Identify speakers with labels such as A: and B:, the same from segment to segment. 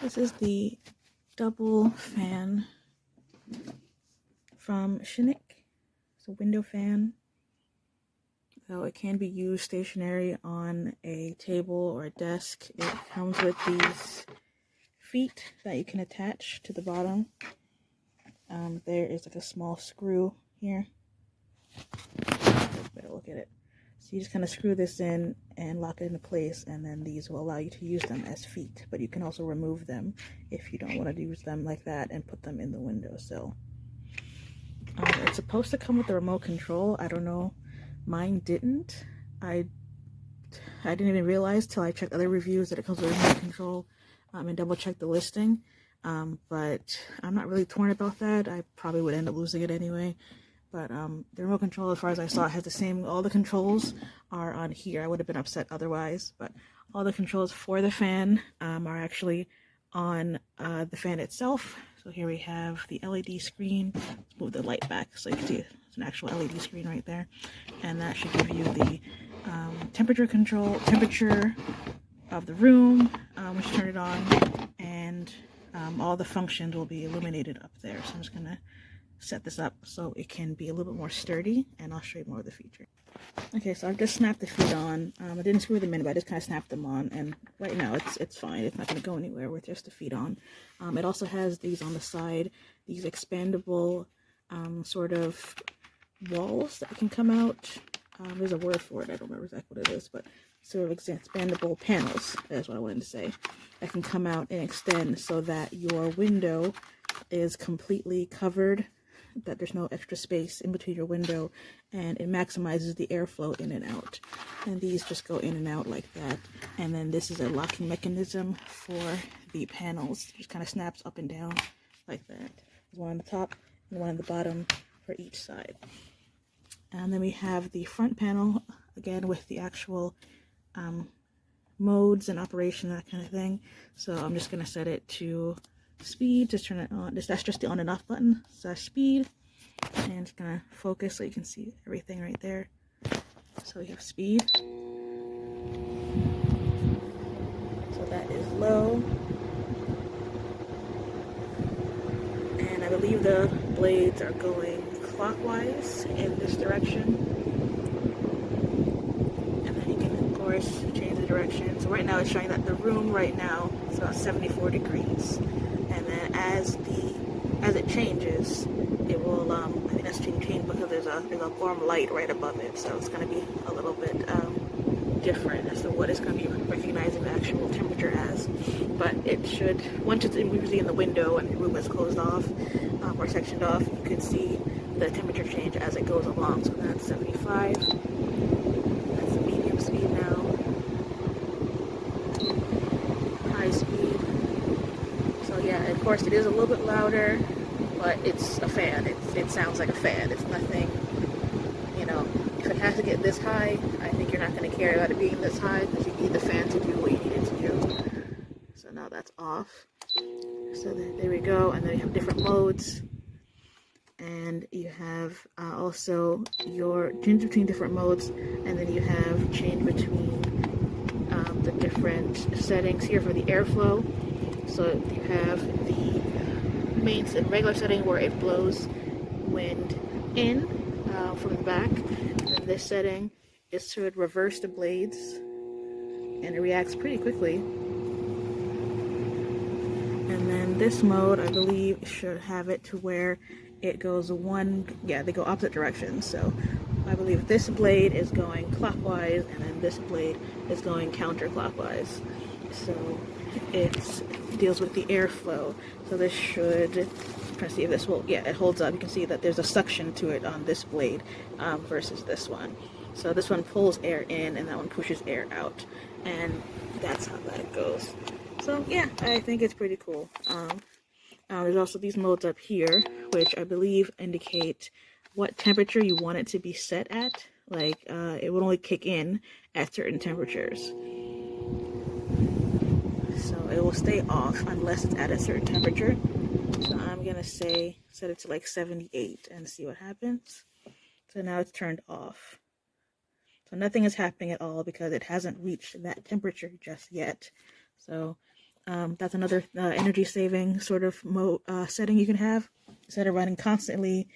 A: This is the double fan from Shinic. It's a window fan. So it can be used stationary on a table or a desk. It comes with these feet that you can attach to the bottom. There is like a small screw here. Better look at it. So you just kind of screw this in and lock it into place, and then these will allow you to use them as feet. But you can also remove them if you don't want to use them like that and put them in the windowsill. It's supposed to come with the remote control. I don't know. Mine didn't. I didn't even realize till I checked other reviews that it comes with remote control and double checked the listing. But I'm not really torn about that. I probably would end up losing it anyway. But the remote control, as far as I saw, has the same, all the controls are on here. I would have been upset otherwise, but all the controls for the fan are actually on the fan itself. So here we have the LED screen. Let's move the light back so you can see it's an actual LED screen right there. And that should give you the temperature of the room, which turn it on, and all the functions will be illuminated up there. So I'm just gonna set this up so it can be a little bit more sturdy, and I'll show you more of the feature. Okay, so I've just snapped the feet on. I didn't screw them in, but I just kind of snapped them on, and right now it's fine. It's not going to go anywhere with just the feet on. It also has these on the side, these expandable sort of walls that can come out. There's a word for it. I don't remember exactly what it is, but sort of expandable panels, that's what I wanted to say, that can come out and extend so that your window is completely covered, that there's no extra space in between your window, and it maximizes the airflow in and out. And these just go in and out like that. And then this is a locking mechanism for the panels. It just kind of snaps up and down like that. There's one on the top and one on the bottom for each side. And then we have the front panel, again with the actual modes and operation, that kind of thing. So I'm just going to set it to speed, just turn it on. That's just the on and off button. So speed, and it's gonna focus so you can see everything right there. So we have speed. So that is low. And I believe the blades are going clockwise in this direction. And then you can, of course, change the direction. So right now it's showing that the room right now is about 74 degrees. And then as it changes, it will, I think that's changing because there's a warm light right above it. So it's going to be a little bit different as to what it's going to be recognizing the actual temperature as. But it should, once it's usually in the window and the room is closed off or sectioned off, you can see the temperature change as it goes along. So that's 75. That's the medium speed now. High speed. So yeah, of course it is a little bit louder, but it's a fan. It sounds like a fan. It's nothing, you know, if it has to get this high, I think you're not going to care about it being this high because you need the fan to do what you need it to do. So now that's off. So there we go. And then you have different modes. And you have also your change between different modes. And then you have change between the different settings here for the airflow. So you have the main regular setting where it blows wind in from the back. And this setting is to reverse the blades, and it reacts pretty quickly. And then this mode, I believe, should have it to where it goes they go opposite directions. So I believe this blade is going clockwise, and then this blade is going counterclockwise. So it deals with the airflow. So this should, try to see if this will, yeah, it holds up. You can see that there's a suction to it on this blade versus this one. So this one pulls air in and that one pushes air out. And that's how that goes. So yeah, I think it's pretty cool. There's also these modes up here, which I believe indicate what temperature you want it to be set at. Like, it would only kick in at certain temperatures. So it will stay off unless it's at a certain temperature. So I'm gonna say set it to like 78 and see what happens. So now it's turned off. So nothing is happening at all because it hasn't reached that temperature just yet. So That's another energy saving sort of setting you can have. Instead of running constantly,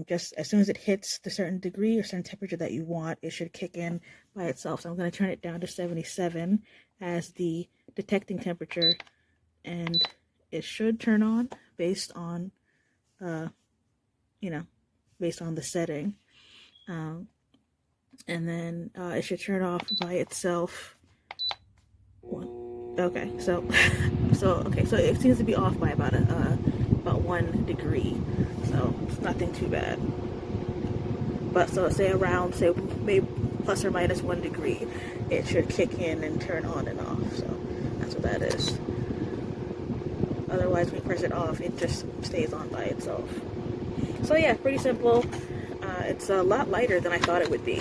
A: just as soon as it hits the certain degree or certain temperature that you want, it should kick in by itself. So I'm going to turn it down to 77 as the detecting temperature, and it should turn on based on, you know, based on the setting. And then it should turn off by itself. Okay, so so it seems to be off by about about 1 degree, so it's nothing too bad. But so say around, say maybe plus or minus 1 degree, it should kick in and turn on and off. So that's what that is. Otherwise, when you press it off, it just stays on by itself. So yeah, pretty simple. It's a lot lighter than I thought it would be.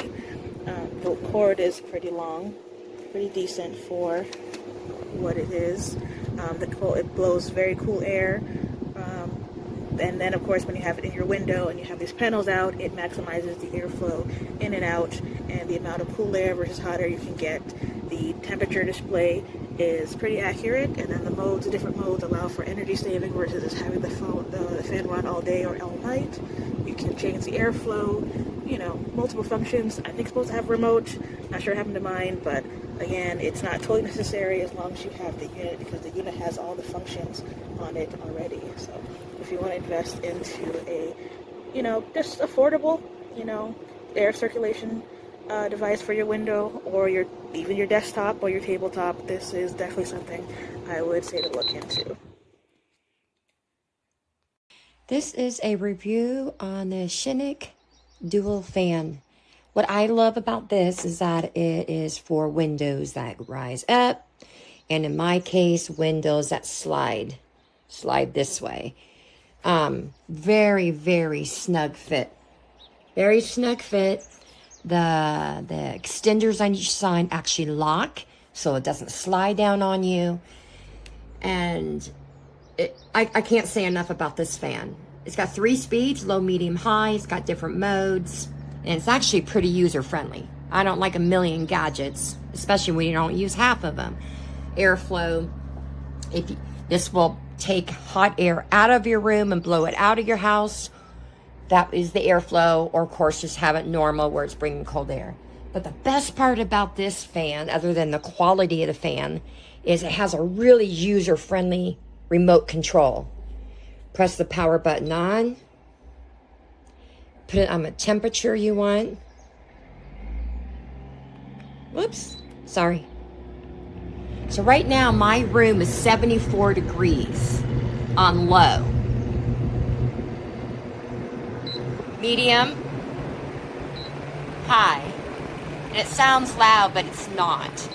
A: The cord is pretty long, pretty decent for what it is. It blows very cool air. And then of course when you have it in your window and you have these panels out, it maximizes the airflow in and out and the amount of cool air versus hot air you can get. The temperature display is pretty accurate, and then the different modes allow for energy saving versus just having the fan run all day or all night. You can change the airflow, multiple functions. I think it's supposed to have remote. Not sure what happened to mine, but again, it's not totally necessary as long as you have the unit, because the unit has all the functions on it already. So if you want to invest into a, just affordable, air circulation device for your window or even your desktop or your tabletop, this is definitely something I would say to look into.
B: This is a review on the Shinic dual fan. What I love about this is that it is for windows that rise up, and in my case, windows that slide this way. Very, very snug fit. Very snug fit. The extenders on each side actually lock, so it doesn't slide down on you. And I can't say enough about this fan. It's got 3 speeds, low, medium, high. It's got different modes, and it's actually pretty user-friendly. I don't like a million gadgets, especially when you don't use half of them. Airflow, this will take hot air out of your room and blow it out of your house. That is the airflow, or of course just have it normal where it's bringing cold air. But the best part about this fan, other than the quality of the fan, is it has a really user-friendly remote control. Press the power button on, put it on the temperature you want. Whoops, sorry. So right now my room is 74 degrees on low. Medium, high. And it sounds loud, but it's not.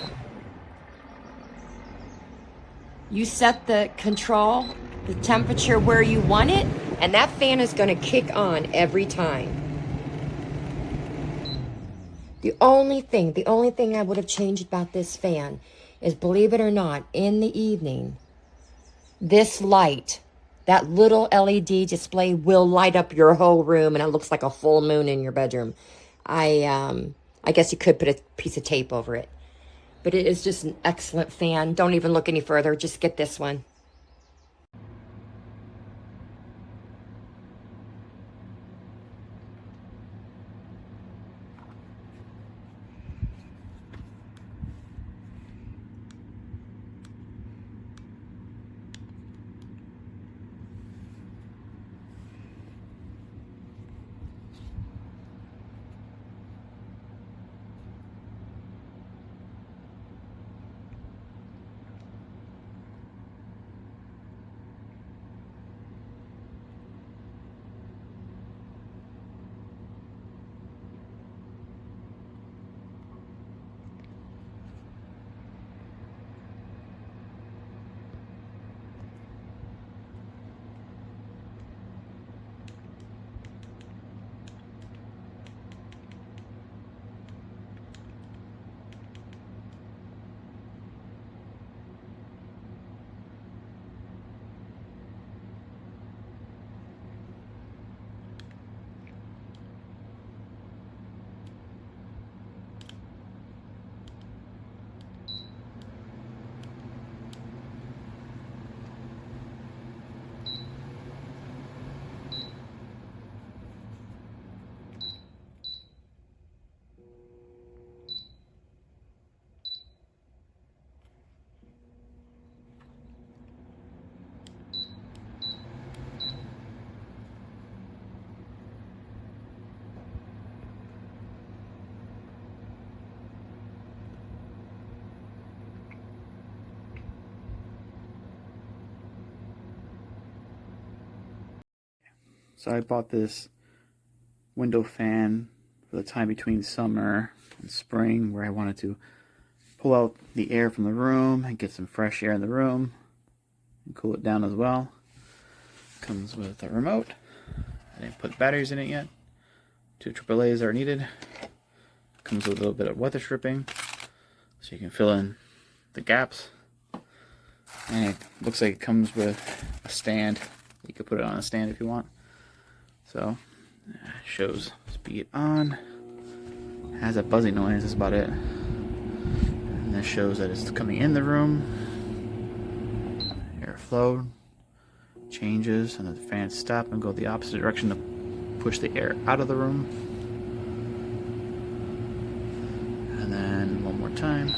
B: You set the control, the temperature where you want it, and that fan is going to kick on every time. The only thing I would have changed about this fan is, believe it or not, in the evening, this light, that little LED display will light up your whole room, and it looks like a full moon in your bedroom. I guess you could put a piece of tape over it. But it is just an excellent fan. Don't even look any further. Just get this one.
C: So I bought this window fan for the time between summer and spring, where I wanted to pull out the air from the room and get some fresh air in the room and cool it down as well. Comes with a remote. I didn't put batteries in it yet. 2 AAAs are needed. Comes with a little bit of weather stripping, so you can fill in the gaps. And it looks like it comes with a stand. You could put it on a stand if you want. So, shows speed on. Has a buzzy noise, that's about it. And this shows that it's coming in the room. Airflow changes, and the fans stop and go the opposite direction to push the air out of the room. And then one more time.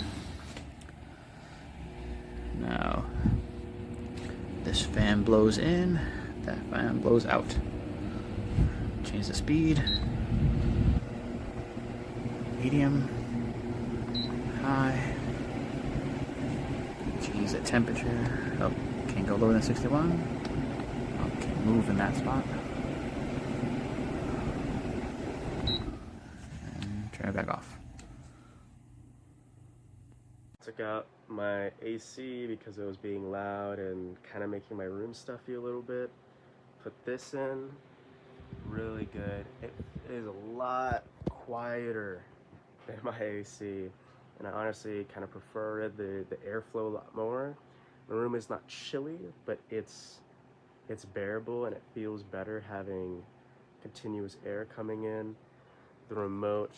C: Now, this fan blows in, that fan blows out. Change the speed. Medium. High. Change the temperature. Oh, can't go lower than 61. Okay, move in that spot. And turn it back off.
D: Took out my AC because it was being loud and kind of making my room stuffy a little bit. Put this in, really good. It is a lot quieter than my AC, and I honestly kind of prefer the airflow a lot more. My room is not chilly, but it's bearable, and it feels better having continuous air coming in. The remote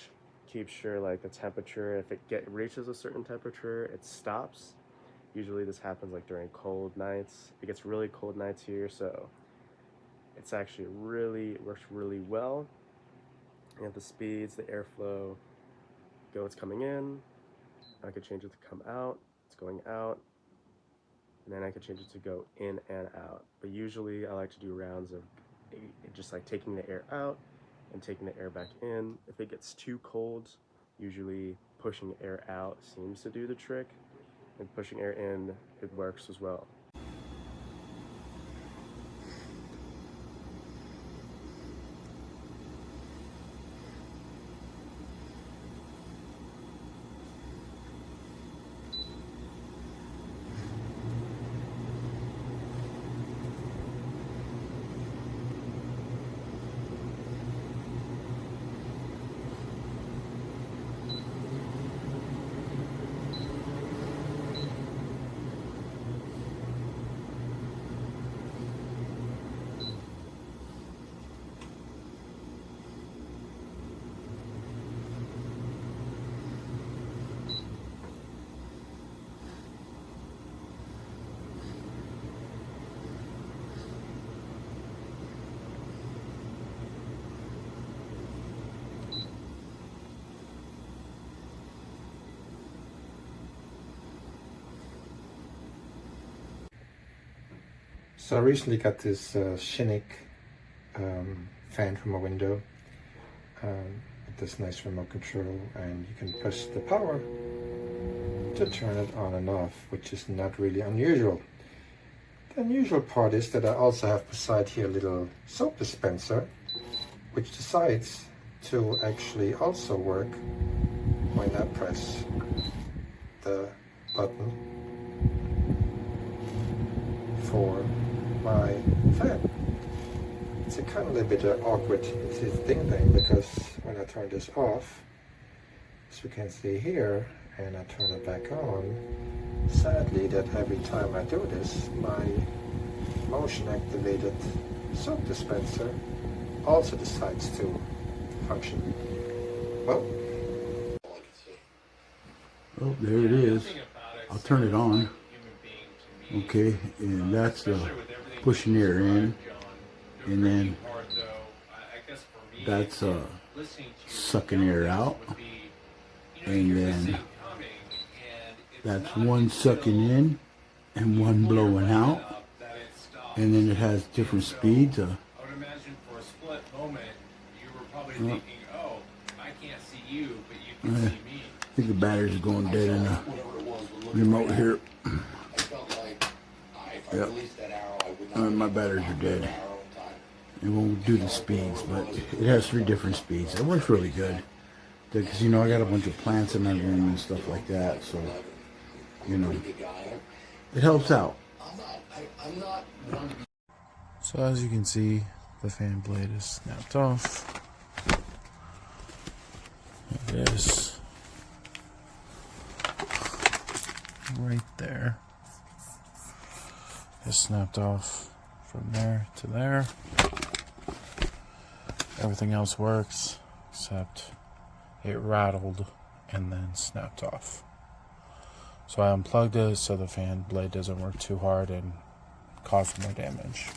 D: keeps sure like the temperature, if it reaches a certain temperature, it stops. Usually this happens like during cold nights. It gets really cold nights here, so it's actually works really well. And the speeds, the airflow, it's coming in. I could change it to come out. It's going out. And then I could change it to go in and out. But usually I like to do rounds of just like taking the air out and taking the air back in. If it gets too cold, usually pushing air out seems to do the trick, and pushing air in, it works as well.
E: So I recently got this shinic fan from a window with this nice remote control, and you can push the power to turn it on and off, which is not really unusual. The unusual part is that I also have beside here a little soap dispenser, which decides to actually also work when I press the button for my fan. It's a kind of a little bit awkward thing because when I turn this off, as you can see here, and I turn it back on, sadly that every time I do this, my motion activated soap dispenser also decides to function. Well,
F: oh, there it is. I'll turn it on. Okay, and that's pushing air in, and then that's sucking air out, and then that's one sucking in and one blowing out, and then it has different speeds.
G: I would imagine for a split moment you were probably thinking, oh, I can't see you, but you can see me.
F: I think the batteries are going dead in the remote here. Yep. My batteries are dead. It won't do the speeds, but it has 3 different speeds. It works really good. Because, you know, I got a bunch of plants in my room and stuff like that, so, you know, it helps out.
H: So as you can see, the fan blade is snapped off. It is right there. It's snapped off from there to there. Everything else works except it rattled and then snapped off. So I unplugged it so the fan blade doesn't work too hard and cause more damage.